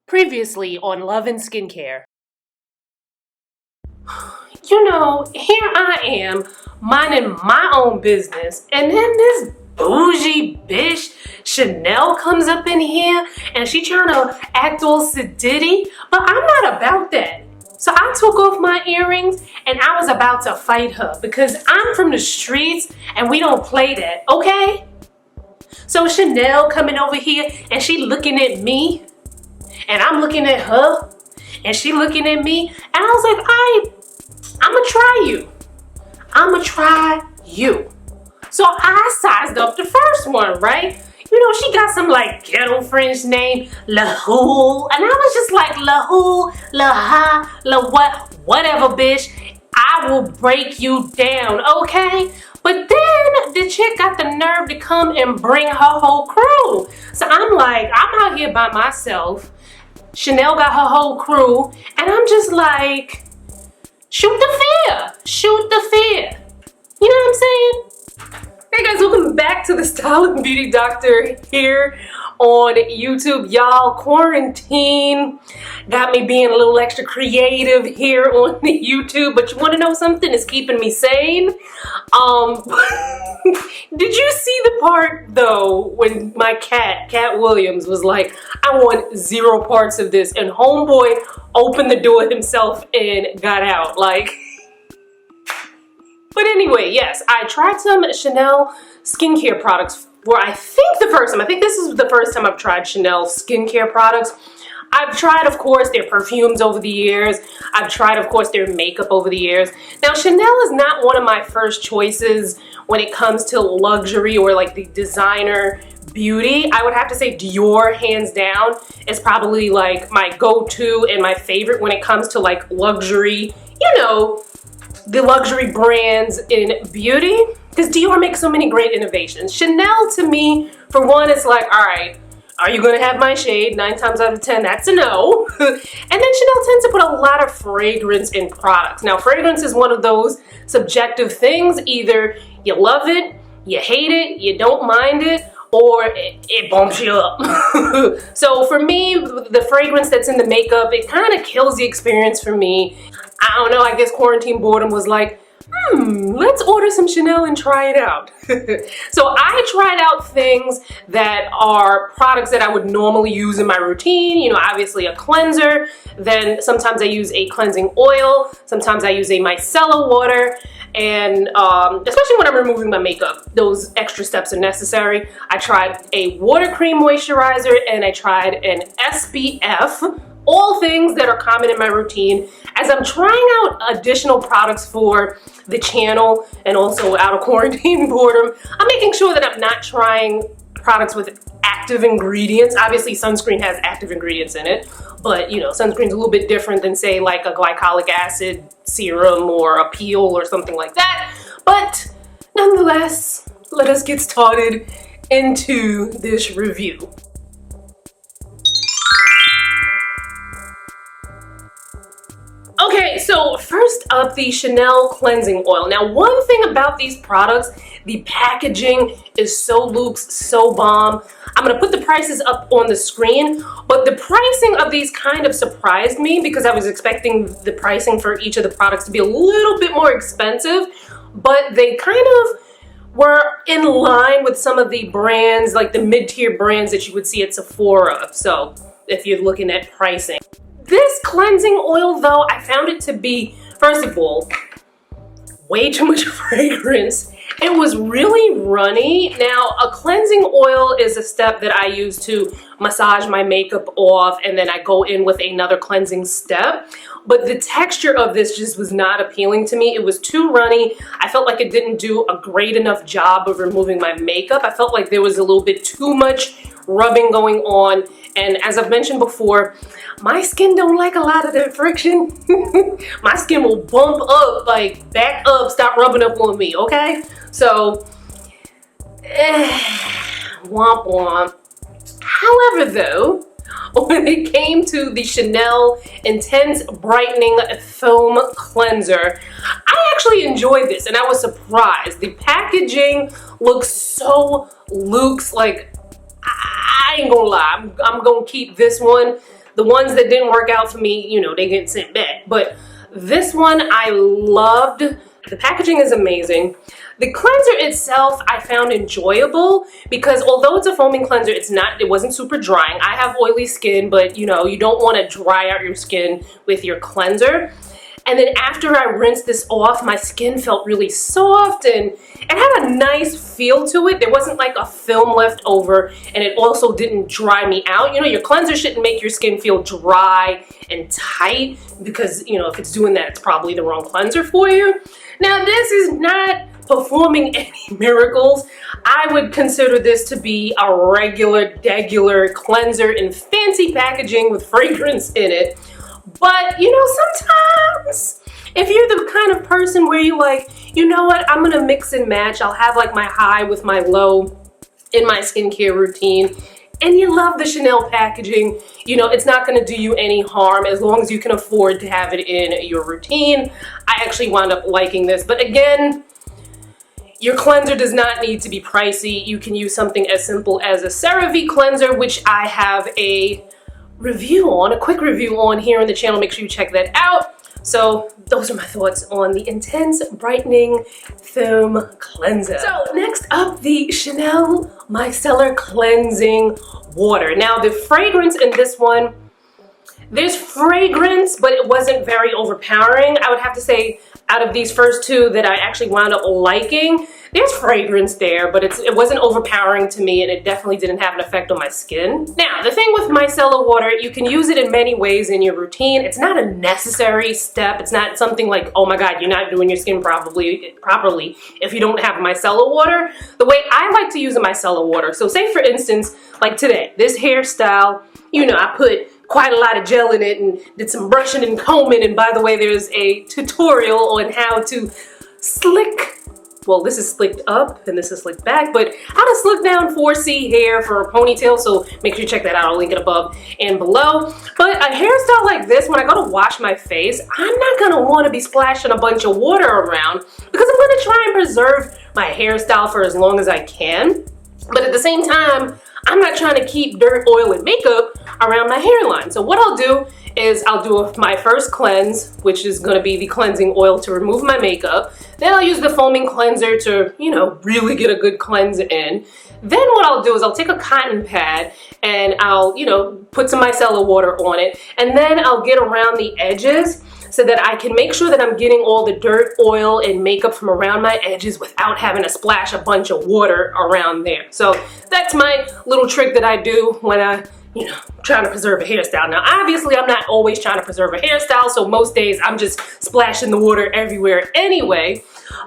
Previously on Love and Skincare. You know, here I am, minding my own business, and then this bougie bitch, Chanel, comes up in here, and she trying to act all sedity, but I'm not about that. So I took off my earrings, and I was about to fight her, because I'm from the streets, and we don't play that, okay? So Chanel coming over here, and she looking at me, and I'm looking at her, and she looking at me, and I was like, I'ma try you. I'ma try you. So I sized up the first one, right? You know, she got some like ghetto French name, La Who, and I was just like, La Who, La Ha, La what, whatever, bitch. I will break you down, okay? But then the chick got the nerve to come and bring her whole crew. So I'm like, I'm out here by myself. Chanel got her whole crew, and I'm just like, shoot the fear. Shoot the fear. You know what I'm saying? Hey guys, welcome back to the Style and Beauty Doctor here on YouTube. Y'all, quarantine got me being a little extra creative here on the YouTube, but you want to know something? It's keeping me sane. Did you see the part though when my Cat Williams was like, I want 0 parts of this, and homeboy opened the door himself and got out, like. But anyway, yes, I tried some Chanel skincare products for I think this is the first time I've tried Chanel skincare products. I've tried, of course, their perfumes over the years. I've tried, of course, their makeup over the years. Now, Chanel is not one of my first choices when it comes to luxury or like the designer beauty. I would have to say Dior, hands down, is probably like my go-to and my favorite when it comes to like luxury, you know, the luxury brands in beauty, because Dior makes so many great innovations. Chanel, to me, for one, it's like, all right, are you gonna have my shade? 9 times out of 10, that's a no. And then Chanel tends to put a lot of fragrance in products. Now, fragrance is one of those subjective things. Either you love it, you hate it, you don't mind it, or it bumps you up. So for me, the fragrance that's in the makeup, it kind of kills the experience for me. I don't know, I guess quarantine boredom was like, let's order some Chanel and try it out. So I tried out things that are products that I would normally use in my routine. You know, obviously a cleanser. Then sometimes I use a cleansing oil. Sometimes I use a micellar water. And especially when I'm removing my makeup, those extra steps are necessary. I tried a water cream moisturizer and I tried an SPF. All things that are common in my routine. As I'm trying out additional products for the channel and also out of quarantine boredom, I'm making sure that I'm not trying products with active ingredients. Obviously, sunscreen has active ingredients in it, but you know, sunscreen's a little bit different than say like a glycolic acid serum or a peel or something like that. But nonetheless, let us get started into this review. Okay, so first up, the Chanel cleansing oil. Now, one thing about these products, the packaging is so luxe, so bomb. I'm gonna put the prices up on the screen, but the pricing of these kind of surprised me because I was expecting the pricing for each of the products to be a little bit more expensive, but they kind of were in line with some of the brands, like the mid-tier brands that you would see at Sephora. So if you're looking at pricing. This cleansing oil, though, I found it to be, first of all, way too much fragrance. It was really runny. Now, a cleansing oil is a step that I use to massage my makeup off, and then I go in with another cleansing step. But the texture of this just was not appealing to me. It was too runny. I felt like it didn't do a great enough job of removing my makeup. I felt like there was a little bit too much rubbing going on. And as I've mentioned before, my skin don't like a lot of that friction. My skin will bump up, like back up, stop rubbing up on me, okay? So, womp womp. However though, when it came to the Chanel Intense Brightening Foam Cleanser, I actually enjoyed this and I was surprised. The packaging looks so luxe, like, I ain't gonna lie, I'm gonna keep this one. The ones that didn't work out for me, you know, they get sent back. But this one I loved. The packaging is amazing. The cleanser itself I found enjoyable because although it's a foaming cleanser, it wasn't super drying. I have oily skin, but you know, you don't want to dry out your skin with your cleanser. And then after I rinsed this off, my skin felt really soft and it had a nice feel to it. There wasn't like a film left over, and it also didn't dry me out. You know, your cleanser shouldn't make your skin feel dry and tight because, you know, if it's doing that, it's probably the wrong cleanser for you. Now, this is not performing any miracles. I would consider this to be a regular cleanser in fancy packaging with fragrance in it. But, you know, sometimes if you're the kind of person where you like, you know what, I'm gonna mix and match. I'll have like my high with my low in my skincare routine. And you love the Chanel packaging, you know, it's not gonna do you any harm as long as you can afford to have it in your routine. I actually wound up liking this. But again, your cleanser does not need to be pricey. You can use something as simple as a CeraVe cleanser, which I have a quick review on here on the channel. Make sure you check that out. So those are my thoughts on the Intense Brightening Foam Cleanser. So next up, the Chanel Micellar Cleansing Water. Now the fragrance in this one, there's fragrance, but it wasn't very overpowering. I would have to say out of these first two that I actually wound up liking, there's fragrance there, but it wasn't overpowering to me, and it definitely didn't have an effect on my skin. Now, the thing with micellar water, you can use it in many ways in your routine. It's not a necessary step. It's not something like, oh my God, you're not doing your skin properly if you don't have micellar water. The way I like to use a micellar water, so say for instance, like today, this hairstyle, you know, I put quite a lot of gel in it and did some brushing and combing, and by the way, there's a tutorial on how to slick, well, this is slicked up and this is slicked back, but how to slick down 4C hair for a ponytail, so make sure you check that out. I'll link it above and below. But a hairstyle like this, when I go to wash my face, I'm not gonna wanna be splashing a bunch of water around because I'm gonna try and preserve my hairstyle for as long as I can. But at the same time, I'm not trying to keep dirt, oil, and makeup around my hairline. So what I'll do is I'll do my first cleanse, which is gonna be the cleansing oil to remove my makeup. Then I'll use the foaming cleanser to, you know, really get a good cleanse in. Then what I'll do is I'll take a cotton pad and I'll, you know, put some micellar water on it. And then I'll get around the edges so that I can make sure that I'm getting all the dirt, oil, and makeup from around my edges without having to splash a bunch of water around there. So that's my little trick that I do when I, you know, trying to preserve a hairstyle. Now, obviously, I'm not always trying to preserve a hairstyle, so most days I'm just splashing the water everywhere anyway.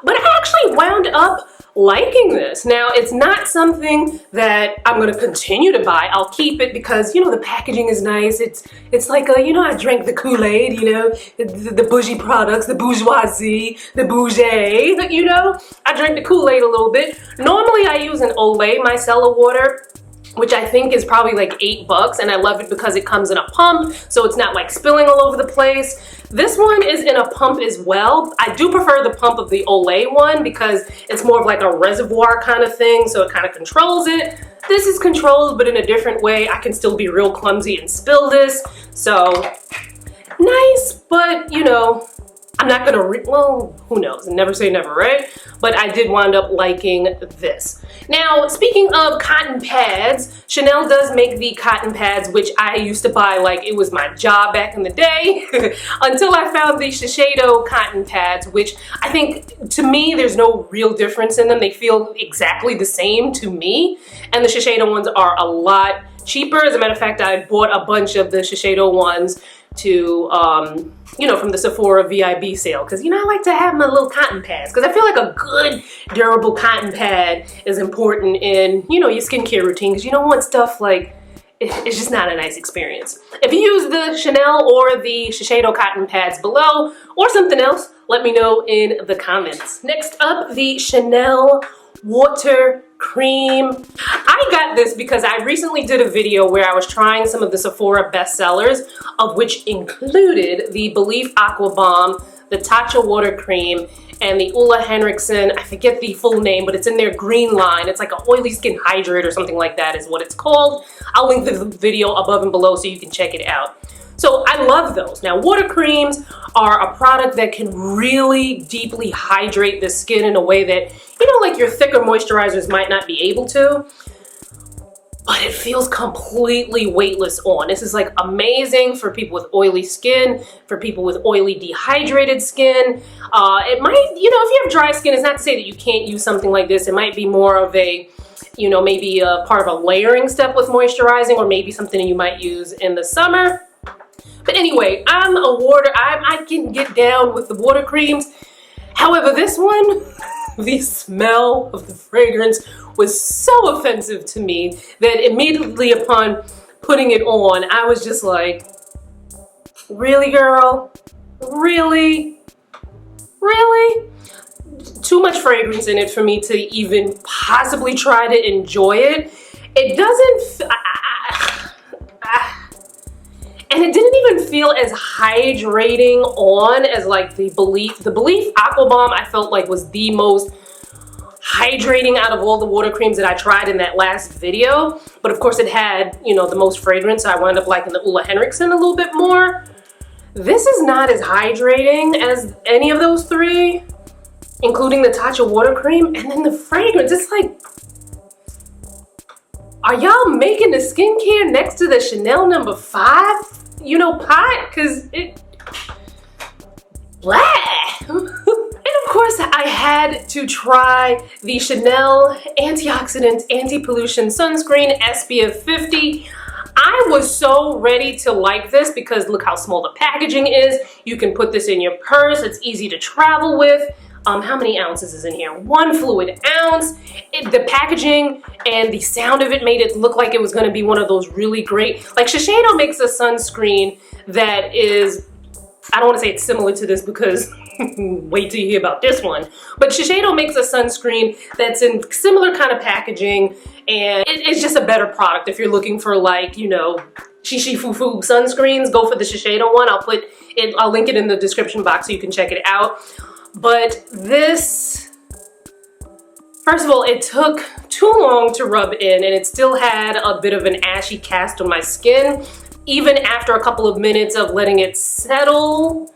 But I actually wound up liking this. Now, it's not something that I'm gonna continue to buy. I'll keep it because, you know, the packaging is nice. It's like a, you know, I drank the Kool-Aid, you know, the bougie products, the bourgeoisie, the bougie, you know. I drank the Kool-Aid a little bit. Normally, I use an Olay micellar water, which I think is probably like $8, and I love it because it comes in a pump, so it's not like spilling all over the place. This one is in a pump as well. I do prefer the pump of the Olay one because it's more of like a reservoir kind of thing, so it kind of controls it. This is controlled, but in a different way. I can still be real clumsy and spill this, so nice, but you know, I'm not gonna, well, who knows? Never say never, right? But I did wind up liking this. Now, speaking of cotton pads, Chanel does make the cotton pads, which I used to buy like it was my job back in the day, until I found the Shiseido cotton pads, which I think, to me, there's no real difference in them. They feel exactly the same to me, and the Shiseido ones are a lot cheaper. As a matter of fact, I bought a bunch of the Shiseido ones to, you know, from the Sephora VIB sale, because, you know, I like to have my little cotton pads, because I feel like a good durable cotton pad is important in, you know, your skincare routine, because you don't want stuff like, it's just not a nice experience. If you use the Chanel or the Shiseido cotton pads below, or something else, let me know in the comments. Next up, the Chanel Water Cream. I got this because I recently did a video where I was trying some of the Sephora bestsellers, of which included the Belief Aqua Bomb, the Tatcha Water Cream, and the Ulla Henriksen, I forget the full name, but it's in their green line. It's like an oily skin hydrate or something like that is what it's called. I'll link the video above and below so you can check it out. So I love those. Now, water creams are a product that can really deeply hydrate the skin in a way that, you know, like your thicker moisturizers might not be able to. But it feels completely weightless on. This is like amazing for people with oily skin, for people with oily dehydrated skin. It might, you know, if you have dry skin, it's not to say that you can't use something like this. It might be more of a, you know, maybe a part of a layering step with moisturizing, or maybe something you might use in the summer. But anyway, I can get down with the water creams. However, this one, the smell of the fragrance was so offensive to me that immediately upon putting it on, I was just like, really, girl? Really? Really? Too much fragrance in it for me to even possibly try to enjoy it. It doesn't, and it didn't even feel as hydrating on as like the Belief Aqua Bomb. I felt like was the most hydrating out of all the water creams that I tried in that last video. But of course it had, you know, the most fragrance. So I wound up liking the Ulla Henriksen a little bit more. This is not as hydrating as any of those three, including the Tatcha water cream. And then the fragrance, it's like, are y'all making the skincare next to the Chanel No. 5, you know, pot? Cause it, blah. And of course I had to try the Chanel Antioxidant Anti-Pollution Sunscreen SPF 50. I was so ready to like this because look how small the packaging is. You can put this in your purse. It's easy to travel with. How many ounces is in here? 1 fluid ounce. The packaging and the sound of it made it look like it was going to be one of those really great, like Shiseido makes a sunscreen that is, I don't want to say it's similar to this because wait till you hear about this one, but Shiseido makes a sunscreen that's in similar kind of packaging, and it's just a better product. If you're looking for, like, you know, shishi-fu-fu sunscreens, go for the Shiseido one. I'll link it in the description box so you can check it out. But this, first of all, it took too long to rub in, and it still had a bit of an ashy cast on my skin. Even after a couple of minutes of letting it settle,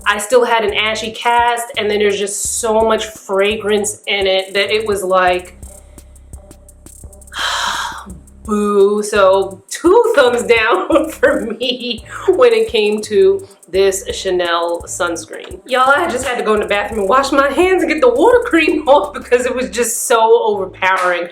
I still had an ashy cast, and then there's just so much fragrance in it that it was like, boo. So 2 thumbs down for me when it came to this Chanel sunscreen. Y'all, I just had to go in the bathroom and wash my hands and get the water cream off because it was just so overpowering.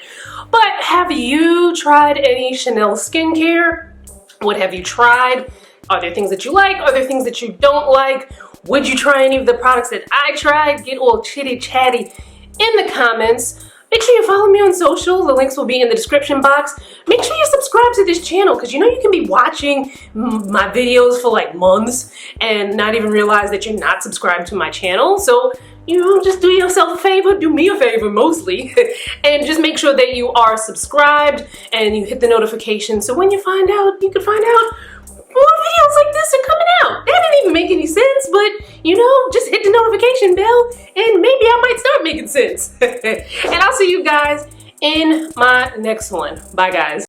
But have you tried any Chanel skincare? What have you tried? Are there things that you like? Are there things that you don't like? Would you try any of the products that I tried? Get all chitty chatty in the comments. Make sure you follow me on social. The links will be in the description box. Make sure you subscribe to this channel because you know you can be watching my videos for like months and not even realize that you're not subscribed to my channel. So, you know, just do yourself a favor, do me a favor mostly, and just make sure that you are subscribed and you hit the notification so when you find out, you can find out more videos like this are coming out. That didn't even make any sense, but you know, just hit the notification bell and maybe I might start making sense. And I'll see you guys in my next one. Bye guys.